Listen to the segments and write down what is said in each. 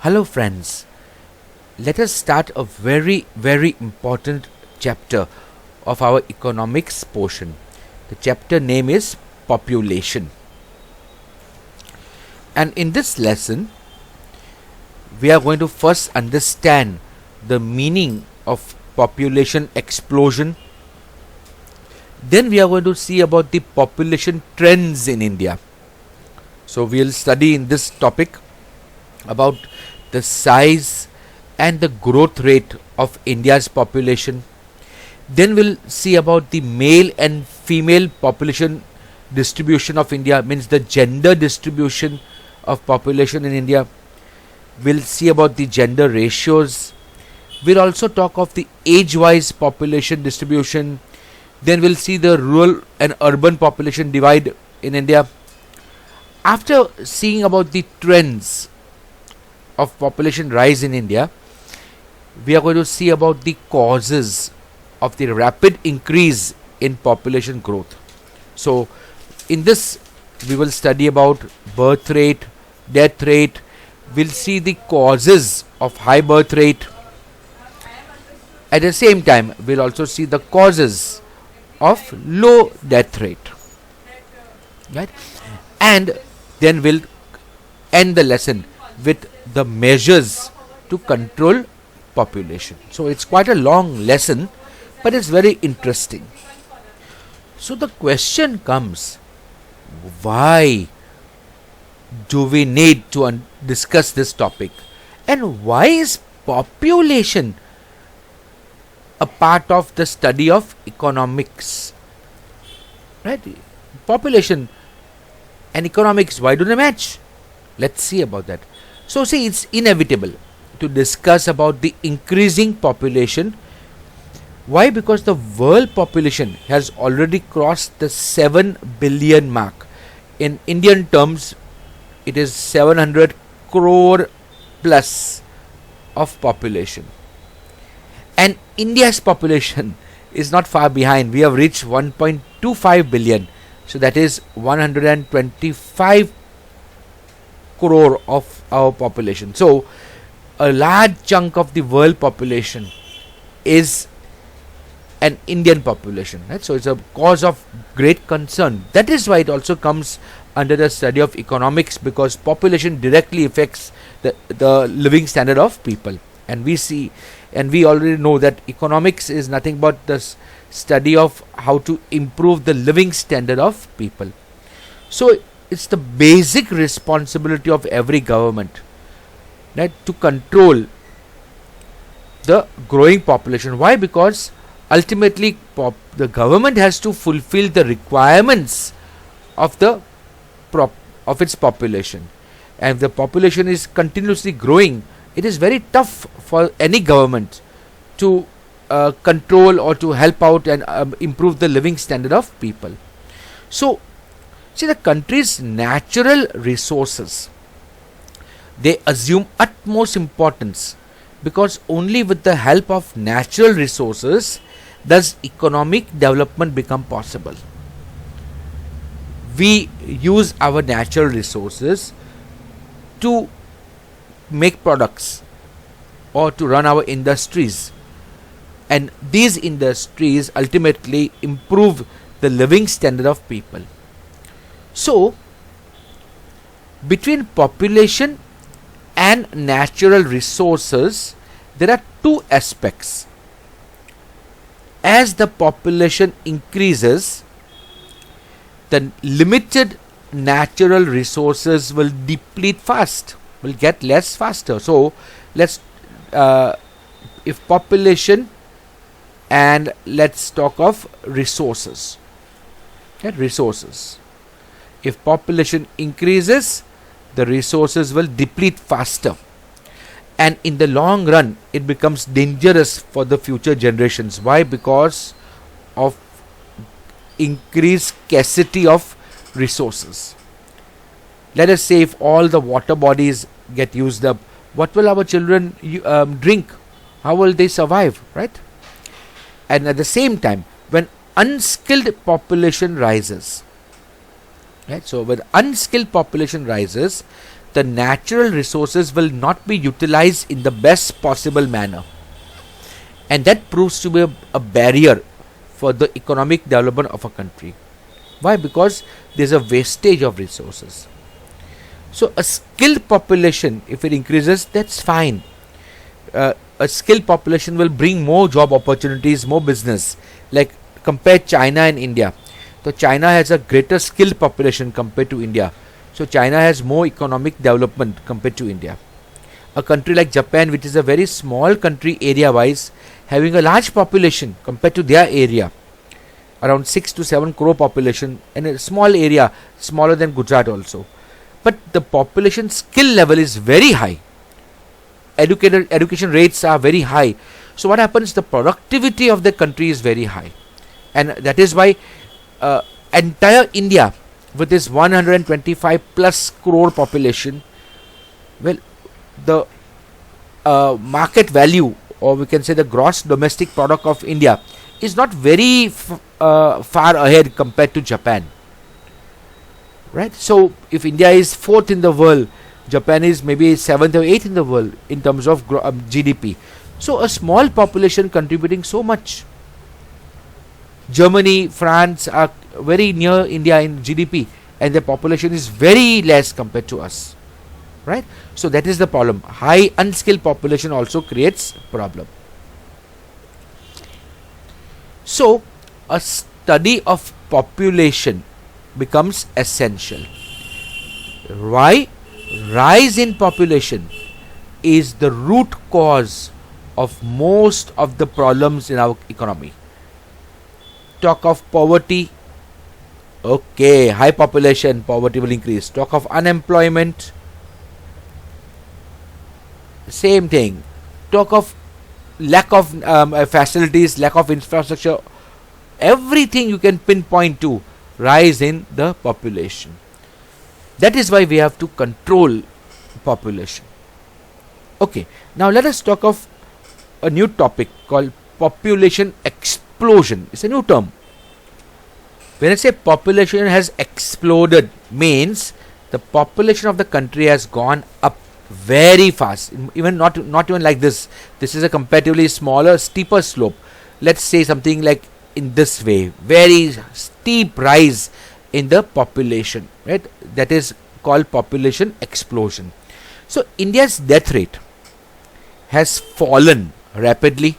Hello friends, let us start a very important chapter of our economics portion. The chapter name is population. And in this lesson, we are going to first understand the meaning of population explosion. Then we are going to see about the population trends in India. So we will study in this topic about the size and the growth rate of India's population. Then we'll see about the male and female population distribution of India, means the gender distribution of population in India. We'll see about the gender ratios. We'll also talk of the age-wise population distribution. Then we'll see the rural and urban population divide in India. After seeing about the trends of population rise in India, we are going to see about the causes of the rapid increase in population growth. So in this we will study about birth rate, death rate. We'll see the causes of high birth rate. At the same time, we'll also see the causes of low death rate. Right? And then we'll end the lesson with the measures to control population. So it's quite a long lesson, but it's very interesting. So the question comes, why do we need to discuss this topic? And why is population a part of the study of economics? Right? Population and economics, why do they match? Let's see about that. So see, it's inevitable to discuss about the increasing population. Why? Because the world population has already crossed the 7 billion mark. In Indian terms, it is 700 crore plus of population. And India's population is not far behind. We have reached 1.25 billion. So that is 125 crore of our population. So a large chunk of the world population is an Indian population, right? So it's a cause of great concern. That is why it also comes under the study of economics, because population directly affects the living standard of people. And we already know that economics is nothing but the study of how to improve the living standard of people. So it's the basic responsibility of every government, right, to control the growing population. Why? Because ultimately the government has to fulfill the requirements of its population. And if the population is continuously growing, it is very tough for any government to control or to help out and improve the living standard of people. So see, the country's natural resources, they assume utmost importance, because only with the help of natural resources does economic development become possible. We use our natural resources to make products or to run our industries, and these industries ultimately improve the living standard of people. So between population and natural resources, there are two aspects. As the population increases, the limited natural resources will deplete fast, will get less faster. So let's if population, and let's talk of resources. Okay, resources. If population increases, the resources will deplete faster, and in the long run it becomes dangerous for the future generations. Why? Because of increased scarcity of resources. Let us say if all the water bodies get used up, what will our children drink? How will they survive, right? And at the same time, when unskilled population rises, right? So when unskilled population rises, the natural resources will not be utilized in the best possible manner, and that proves to be a barrier for the economic development of a country. Why? Because there's a wastage of resources. So a skilled population, if it increases, that's fine. A skilled population will bring more job opportunities, more business. Like compare China and India. So China has a greater skilled population compared to India. So China has more economic development compared to India. A country like Japan, which is a very small country area-wise, having a large population compared to their area, around 6 to 7 crore population, and a small area, smaller than Gujarat also. But the population skill level is very high. Education rates are very high. So what happens? The productivity of the country is very high, and that is why entire India, with this 125 plus crore population, well, the market value, or we can say the gross domestic product of India, is not very far ahead compared to Japan. Right? So if India is 4th in the world, Japan is maybe 7th or 8th in the world in terms of GDP. So a small population contributing so much. Germany, France are very near India in GDP, and their population is very less compared to us. Right? So that is the problem. High unskilled population also creates problem. So a study of population becomes essential. Why? Rise in population is the root cause of most of the problems in our economy. Talk of poverty, okay, high population, poverty will increase. Talk of unemployment, same thing. Talk of lack of facilities, lack of infrastructure, everything you can pinpoint to rise in the population. That is why we have to control population. Okay, now let us talk of a new topic called population explosion. It's a new term. When I say population has exploded, means the population of the country has gone up very fast. Even not even like this. This is a comparatively smaller, steeper slope. Let's say something like in this way, very steep rise in the population, right? That is called population explosion. So India's death rate has fallen rapidly.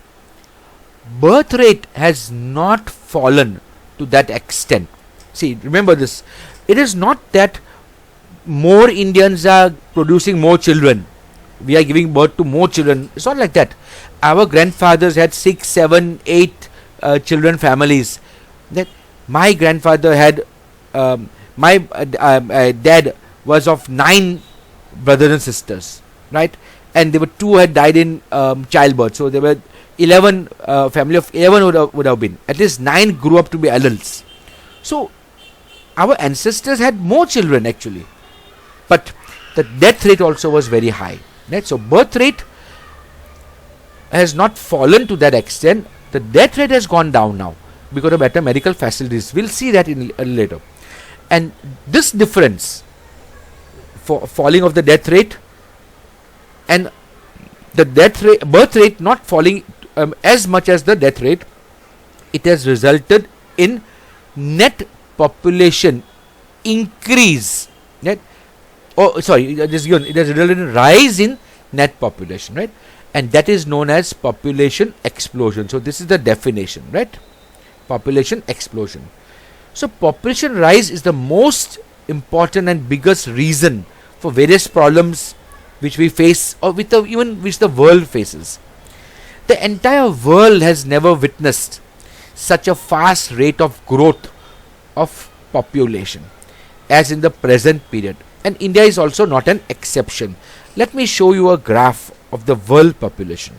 Birth rate has not fallen to that extent. See, remember this. It is not that more Indians are producing more children. We are giving birth to more children. It's not like that. Our grandfathers had 6, 7, 8 children families. That my grandfather had, my dad was of 9 brothers and sisters, right? And there were 2 had died in childbirth. So there were 11, family of 11 would have been. At least 9 grew up to be adults. So our ancestors had more children actually. But the death rate also was very high. Right? So birth rate has not fallen to that extent. The death rate has gone down now because of better medical facilities. We'll see that in later. And this difference for falling of the death rate and the birth rate not falling as much as the death rate, it has resulted in net population increase. Right? It has resulted in rise in net population, right? And that is known as population explosion. So this is the definition, right? Population explosion. So population rise is the most important and biggest reason for various problems which we face, or even which the world faces. The entire world has never witnessed such a fast rate of growth of population as in the present period. And India is also not an exception. Let me show you a graph of the world population.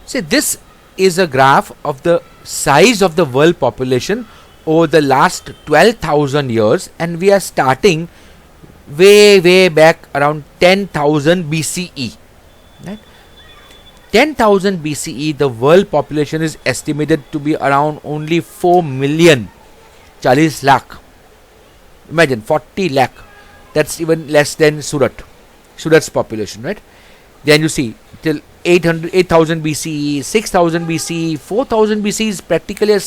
See, this is a graph of the size of the world population over the last 12,000 years, and we are starting way back around 10,000 BCE. Right? 10,000 BCE, the world population is estimated to be around only 4 million, 40 lakh. Imagine 40 lakh. That's even less than Surat. Surat's population, right? Then you see till 8,000 BCE, 6,000 BCE, 4,000 BCE is practically a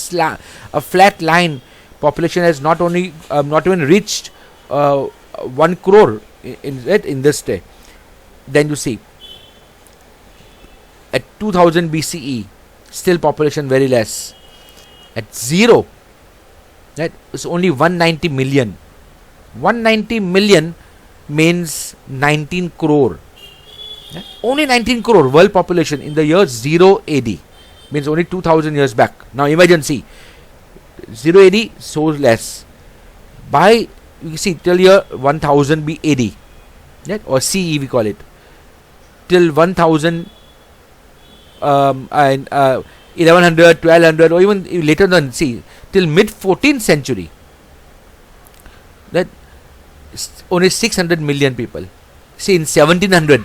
flat line. Population has not even reached 1 crore in this day. Then you see at 2000 BCE, still population very less. At 0, that is only 190 million. 190 million means 19 crore. Only 19 crore world population in the year 0 AD, means only 2000 years back. Now imagine, see, 0 AD, so less. By, you see, till year 1000 AD, right? Or CE we call it, till 1000 and 1100, 1200, or even later than, see, till mid 14th century, that only 600 million people. See, in 1700,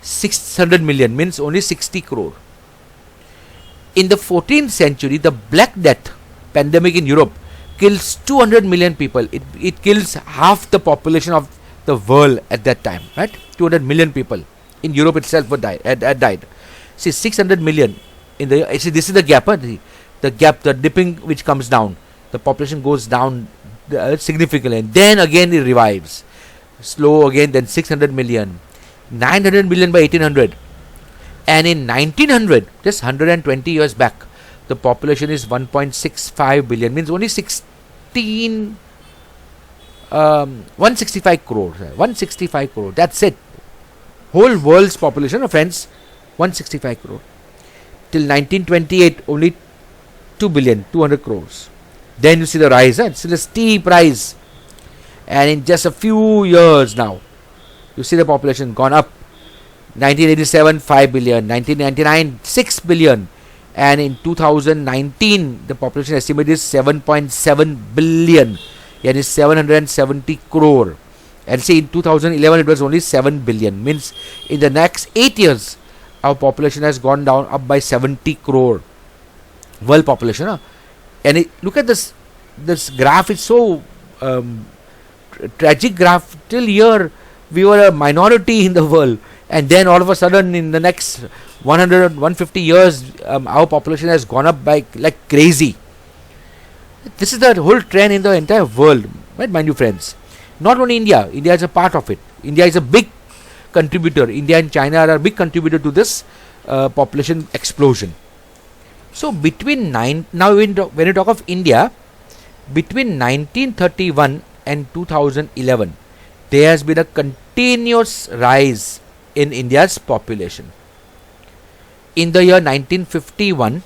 600 million means only 60 crore. In the 14th century, the Black Death pandemic in Europe kills 200 million people. It kills half the population of the world at that time, right? 200 million people in Europe itself had died. See, 600 million in the, see, this is the gap, the gap, the dipping which comes down. The population goes down significantly, and then again it revives. Slow again, then 600 million, 900 million by 1800, and in 1900, just 120 years back, the population is 1.65 billion, means only 165 crore. 165 crore, that's it. Whole world's population, friends, 165 crore. Till 1928, only 2 billion, 200 crores. Then you see the rise, it's still a steep rise. And in just a few years now, you see the population gone up. 1987, 5 billion, 1999, 6 billion, and in 2019, the population estimate is 7.7 billion, and is 770 crore. And see, in 2011, it was only 7 billion, means in the next 8 years, our population has gone down up by 70 crore. World population, huh? And look at this graph, it's so tragic graph. Till here we were a minority in the world, and then all of a sudden in the next 100 150 years our population has gone up by like crazy. This is the whole trend in the entire world, right, mind you friends? Not only India is a part of it. India is a big contributor. India and China are a big contributor to this population explosion. So between now when you talk of India, between 1931 and 2011, there has been a continuous rise in India's population. In the year 1951,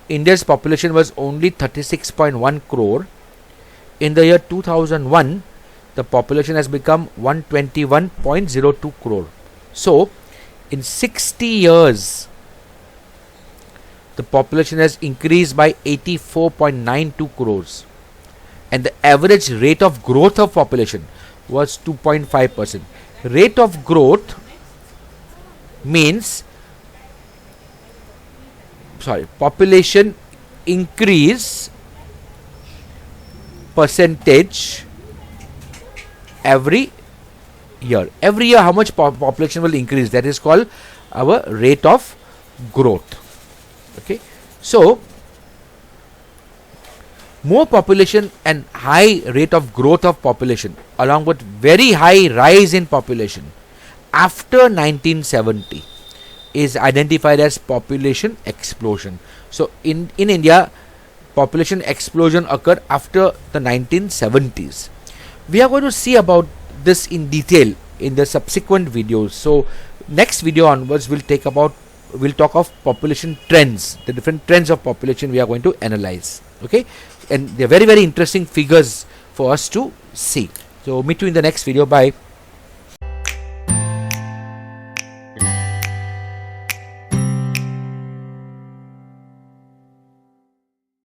India's population was only 36.1 crore. In the year 2001, the population has become 121.02 crore. So, in 60 years, the population has increased by 84.92 crores. And the average rate of growth of population was 2.5%. Rate of growth means, population increase percentage every year. Every year how much population will increase, that is called our rate of growth. Okay, so more population and high rate of growth of population along with very high rise in population after 1970 is identified as population explosion. So in India, population explosion occurred after the 1970s. We are going to see about this in detail in the subsequent videos. So next video onwards we'll talk of population trends, the different trends of population we are going to analyze. Okay, and they're very, very interesting figures for us to see. So meet you in the next video. Bye.